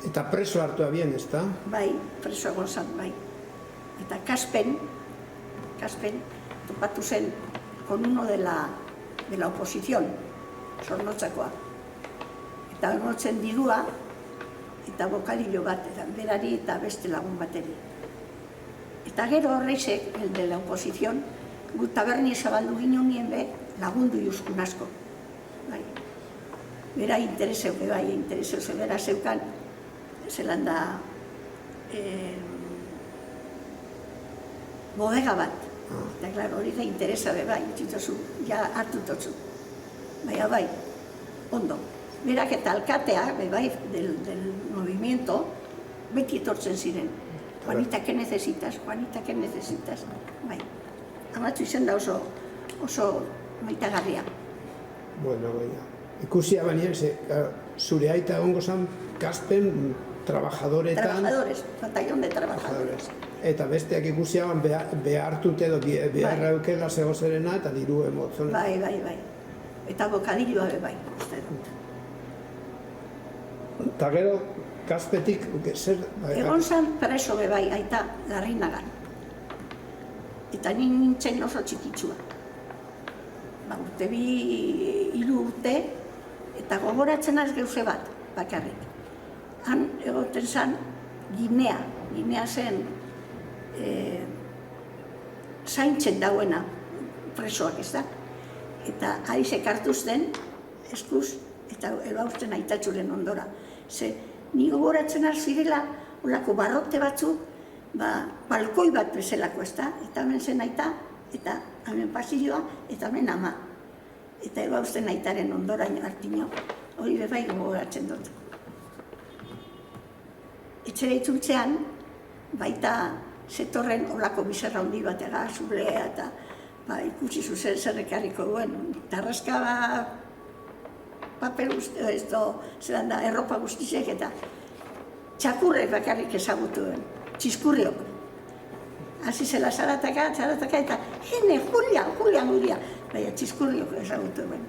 Eta preso hartu abien, ez da? Bai, preso egon zan, bai. Eta Kaspen topatu zen con uno de la oposición, Zornotzakoa. Eta egotzen dirua, eta bokadillo bat, berari eta beste lagun bateri. Eta gero horreizek, el de la oposición, gu taberni zabaldu ginen nien be, lagundu juzkun asko. Bai. Bera intereseu, bai, intereseu, bera zeukan, zelan da, bodega bat. Eta, klaro, hori da interesa, bai, utxitozu, ja hartutotzu. Baina, bai, ondo. Berak eta alkatea, bai, del movimiento, beti etortzen ziren. Juanita, ¿qué necesitas? Juanita, ¿qué necesitas? Bai, amatzu izen da oso maitagarria. Bueno, baina, ikusia baina, zure aita egongo zan, Kaspen, trabajadoretan... Trabajadores, batallón de trabajadores. Eta besteak ikusiaban behartute edo beharra eukela zegozerena eta diru emotzen. Bai. Eta bokadilloa bai, uste dut. Eta gero, Kaspetik, zer... Egon zan preso bai, aita Larrinagan. Eta nintzen oso txikitsua. Urte hiru urte, eta gogoratzen az geuze bat, bakarrik. Han egoten zan Ginea zen zaintzen dauena presoak, ez da? Eta aizek hartuzten, eskuz, eta ebauzten aitatxuren ondora. Ze, ni gogoratzen zirela, olako barrote batzuk, balkoi bat bezalako, ez da? Eta hemen zen aita, eta hemen pasilloa, eta hemen ama. Eta ebauzten aitaren ondoraino hartino, hori bebai gogoratzen dut. Etxera itzultzean, baita zetorren olako bizarra handi bat zurlea eta ikusi zuzen zerrekarriko duen. Tarraska papel zelan da, erropa guztizek eta txakurrek bakarrik ezagutu duen, txiskurriok. Hasi zela zarataka eta Julia, baina txiskurriok ezagutu duen.